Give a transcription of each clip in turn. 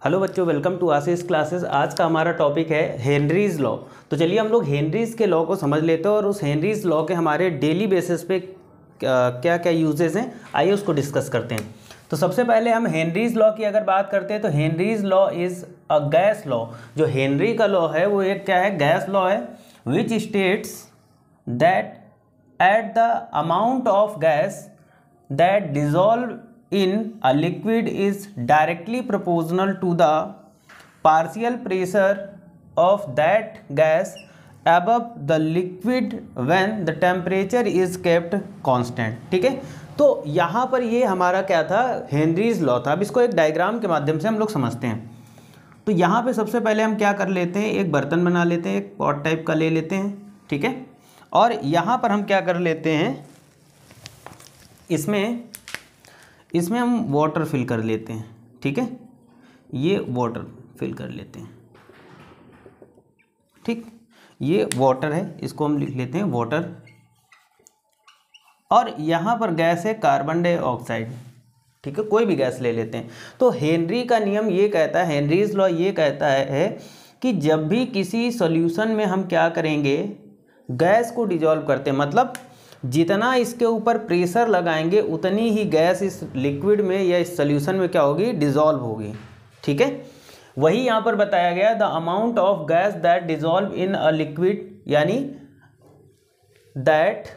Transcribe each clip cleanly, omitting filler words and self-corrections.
Hello बच्चों, welcome to Ashish classes. आज का हमारा टॉपिक है हेनरीज लॉ। तो चलिए हम लोग हेनरीज के लॉ को समझ लेते हैं और उस हेनरीज लॉ के हमारे डेली बेसिस पे क्या क्या यूजेस हैं, आइए उसको डिस्कस करते हैं। तो सबसे पहले हम हेनरीज लॉ की अगर बात करते हैं तो Henry's law is a gas law. जो हेनरी का लॉ है वो एक क्या है, गैस लॉ है, which states that at the amount of gas that dissolve in a liquid is directly proportional to the partial pressure of that gas above the liquid when the temperature is kept constant। ठीक है, तो यहाँ पर ये हमारा क्या था, Henry's law था। अब इसको एक डायग्राम के माध्यम से हम लोग समझते हैं। तो यहाँ पे सबसे पहले हम क्या कर लेते हैं, एक बर्तन बना लेते हैं, एक पॉट टाइप का ले लेते हैं। ठीक है, और यहाँ पर हम क्या कर लेते हैं, इसमें हम वाटर फिल कर लेते हैं। ठीक है, ये वाटर फिल कर लेते हैं। ठीक, ये वाटर है, इसको हम लिख लेते हैं वाटर। और यहाँ पर गैस है कार्बन डाइऑक्साइड। ठीक है, कोई भी गैस ले लेते हैं। तो हेनरी का नियम ये कहता है, हेनरीज लॉ ये कहता है कि जब भी किसी सॉल्यूशन में हम क्या करेंगे, गैस को डिजॉल्व करते हैं, मतलब जितना इसके ऊपर प्रेशर लगाएंगे उतनी ही गैस इस लिक्विड में या इस सॉल्यूशन में क्या होगी, डिजॉल्व होगी। ठीक है, वही यहाँ पर बताया गया, the amount of gas that dissolve in a liquid, यानी that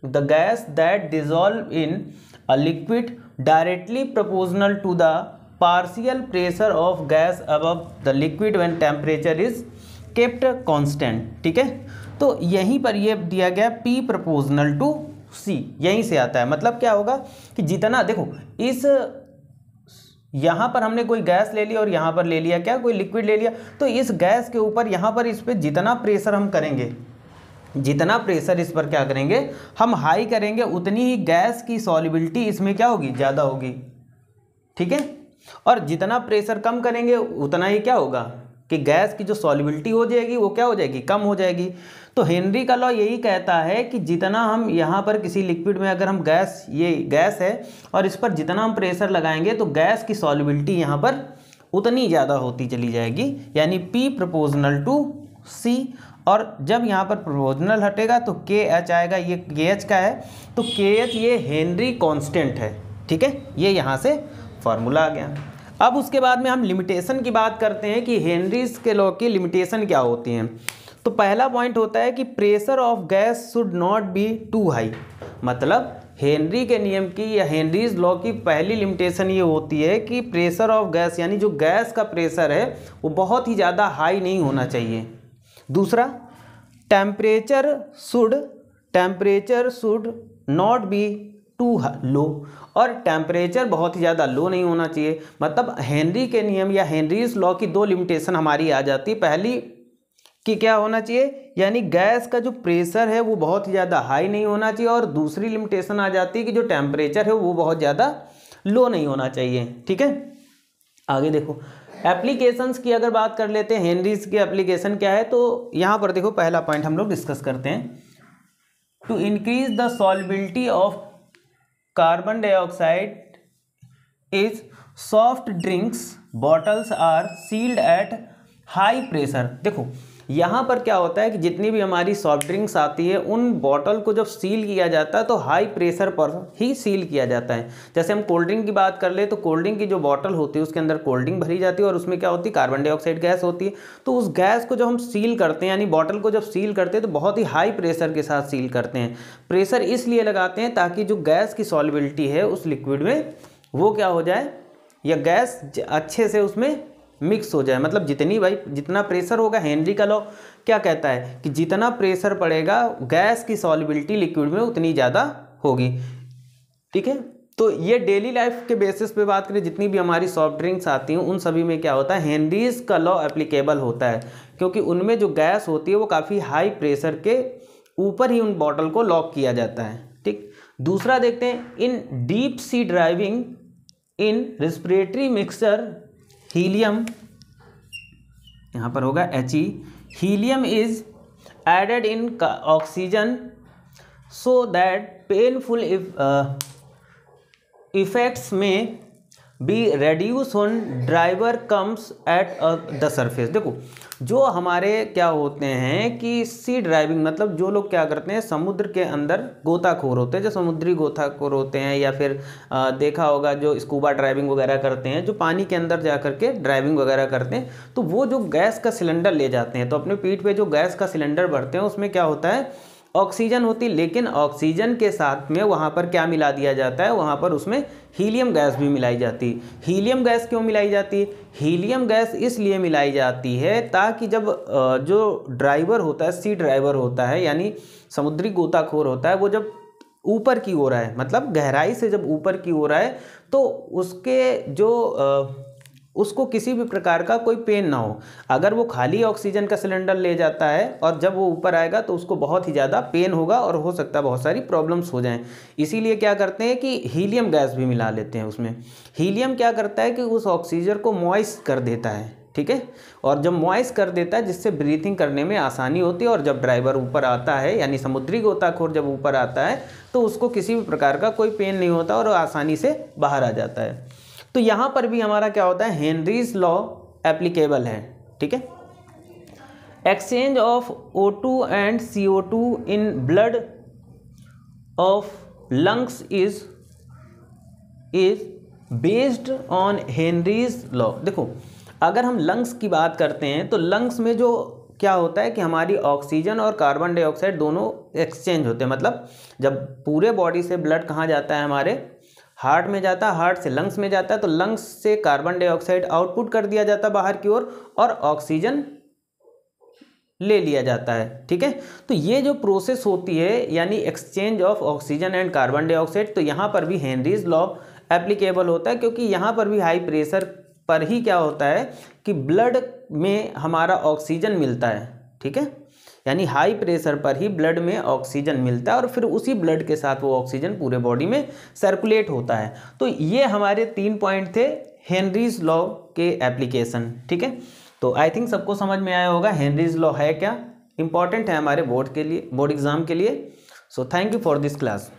the gas that dissolve in a liquid directly proportional to the partial pressure of gas above the liquid when temperature is kept constant. ठीक है, तो यहीं पर ये दिया गया P proportional to C, यहीं से आता है। मतलब क्या होगा कि जितना, देखो इस यहाँ पर हमने कोई गैस ले लिया और यहाँ पर ले लिया क्या, कोई लिक्विड ले लिया, तो इस गैस के ऊपर यहाँ पर इस पर जितना प्रेशर हम करेंगे, जितना प्रेशर इस पर क्या करेंगे हम हाई करेंगे, उतनी ही गैस की सॉल्युबिलिटी इसमें क्या होगी, ज़्यादा होगी। ठीक है, और जितना प्रेशर कम करेंगे उतना ही क्या होगा कि गैस की जो सॉल्युबिलिटी हो जाएगी वो क्या हो जाएगी, कम हो जाएगी। तो हेनरी का लॉ यही कहता है कि जितना हम यहाँ पर किसी लिक्विड में अगर हम गैस, ये गैस है और इस पर जितना हम प्रेशर लगाएंगे तो गैस की सॉल्युबिलिटी यहाँ पर उतनी ज़्यादा होती चली जाएगी, यानी P प्रोपोर्शनल टू C। और जब यहाँ पर प्रोपोर्शनल हटेगा तो KH आएगा, ये KH का है, तो KH ये हेनरी कांस्टेंट है। ठीक है, ये यहाँ से फॉर्मूला आ गया। अब उसके बाद में हम लिमिटेशन की बात करते हैं कि हेनरीज के लॉ की लिमिटेशन क्या होती हैं। तो पहला पॉइंट होता है कि pressure of gas should not be too high. मतलब हेनरी के नियम की या हेनरीज लॉ की पहली लिमिटेशन ये होती है कि प्रेशर ऑफ गैस, यानी जो गैस का प्रेशर है वो बहुत ही ज़्यादा हाई नहीं होना चाहिए। दूसरा, temperature should not be too low, और टेम्परेचर बहुत ही ज़्यादा लो नहीं होना चाहिए। मतलब हेनरी के नियम या हेनरीज लॉ की दो लिमिटेशन हमारी आ जाती है। पहली कि क्या होना चाहिए, यानी गैस का जो प्रेशर है वो बहुत ही ज़्यादा हाई नहीं होना चाहिए, और दूसरी लिमिटेशन आ जाती है कि जो टेम्परेचर है वो बहुत ज़्यादा लो नहीं होना चाहिए। ठीक है, आगे देखो एप्लीकेशंस की अगर बात कर लेते हैं, हेनरीज की एप्लीकेशन क्या है, तो यहाँ पर देखो पहला पॉइंट हम लोग डिस्कस करते हैं। To increase the solubility of carbon dioxide is soft drinks bottles are sealed at high pressure. देखो यहाँ पर क्या होता है कि जितनी भी हमारी सॉफ्ट ड्रिंक्स आती है उन बॉटल को जब सील किया जाता है तो हाई प्रेशर पर ही सील किया जाता है। जैसे हम कोल्ड ड्रिंक की बात कर ले तो कोल्ड ड्रिंक की जो बॉटल होती है उसके अंदर कोल्ड ड्रिंक भरी जाती है और उसमें क्या होती है, कार्बन डाइऑक्साइड गैस होती है। तो उस गैस को जब हम सील करते हैं, यानी बॉटल को जब सील करते हैं तो बहुत ही हाई प्रेशर के साथ सील करते हैं। प्रेशर इसलिए लगाते हैं ताकि जो गैस की सॉल्युबिलिटी है उस लिक्विड में वो क्या हो जाए, या गैस अच्छे से उसमें मिक्स हो जाए। मतलब जितना प्रेशर होगा, हेनरी का लॉ क्या कहता है कि जितना प्रेशर पड़ेगा गैस की सॉल्युबिलिटी लिक्विड में उतनी ज़्यादा होगी। ठीक है, तो ये डेली लाइफ के बेसिस पे बात करें, जितनी भी हमारी सॉफ्ट ड्रिंक्स आती हैं उन सभी में क्या होता है, हेनरीज का लॉ एप्लीकेबल होता है, क्योंकि उनमें जो गैस होती है वो काफ़ी हाई प्रेशर के ऊपर ही उन बॉटल को लॉक किया जाता है। ठीक, दूसरा देखते हैं, in deep sea driving in respiratory mixture helium, यहाँ पर होगा He, helium is added in oxygen so that painful effects may be reduce on driver comes at the surface. देखो जो हमारे क्या होते हैं कि सी ड्राइविंग मतलब जो लोग क्या करते हैं समुद्र के अंदर गोताखोर होते हैं, जो समुद्री गोताखोर होते हैं, या फिर देखा होगा जो स्कूबा ड्राइविंग वगैरह करते हैं, जो पानी के अंदर जा करके ड्राइविंग वगैरह करते हैं, तो वो जो गैस का सिलेंडर ले जाते हैं तो अपने पीठ पे जो गैस का सिलेंडर भरते हैं उसमें क्या होता है ऑक्सीजन होती, लेकिन ऑक्सीजन के साथ में वहाँ पर क्या मिला दिया जाता है, वहाँ पर उसमें हीलियम गैस भी मिलाई जाती है। हीलियम गैस क्यों मिलाई जाती है? हीलियम गैस इसलिए मिलाई जाती है ताकि जब जो ड्राइवर होता है, सी ड्राइवर होता है यानी समुद्री गोताखोर होता है, वो जब ऊपर की ओर आए, मतलब गहराई से जब ऊपर की ओर आए, तो उसके जो उसको किसी भी प्रकार का कोई पेन ना हो। अगर वो खाली ऑक्सीजन का सिलेंडर ले जाता है और जब वो ऊपर आएगा तो उसको बहुत ही ज़्यादा पेन होगा और हो सकता है बहुत सारी प्रॉब्लम्स हो जाएं। इसीलिए क्या करते हैं कि हीलियम गैस भी मिला लेते हैं उसमें। हीलियम क्या करता है कि उस ऑक्सीजन को मॉइस्ट कर देता है, ठीक है, और जब मॉइस्ट कर देता है जिससे ब्रीथिंग करने में आसानी होती है, और जब ड्राइवर ऊपर आता है यानी समुद्री गोताखोर जब ऊपर आता है तो उसको किसी भी प्रकार का कोई पेन नहीं होता और आसानी से बाहर आ जाता है। तो यहाँ पर भी हमारा क्या होता है, हेनरीज लॉ एप्लीकेबल है, ठीक है। Exchange of O2 and CO2 in blood of lungs is based on Henry's law. देखो अगर हम लंग्स की बात करते हैं तो लंग्स में जो क्या होता है कि हमारी ऑक्सीजन और कार्बन डाइऑक्साइड दोनों एक्सचेंज होते हैं। मतलब जब पूरे बॉडी से ब्लड कहाँ जाता है, हमारे हार्ट में जाता है, हार्ट से लंग्स में जाता है, तो लंग्स से कार्बन डाइऑक्साइड आउटपुट कर दिया जाता है बाहर की ओर और ऑक्सीजन ले लिया जाता है, ठीक है। तो ये जो प्रोसेस होती है यानी exchange of oxygen and carbon dioxide, तो यहाँ पर भी हेनरीज लॉ एप्लीकेबल होता है, क्योंकि यहाँ पर भी हाई प्रेशर पर ही क्या होता है कि ब्लड में हमारा ऑक्सीजन मिलता है, ठीक है, यानी हाई प्रेशर पर ही ब्लड में ऑक्सीजन मिलता है और फिर उसी ब्लड के साथ वो ऑक्सीजन पूरे बॉडी में सर्कुलेट होता है। तो ये हमारे 3 पॉइंट थे हेनरीज लॉ के एप्लीकेशन, ठीक है। तो आई थिंक सबको समझ में आया होगा हेनरीज लॉ है क्या, इंपॉर्टेंट है हमारे बोर्ड के लिए, बोर्ड एग्जाम के लिए। So thank you for this class.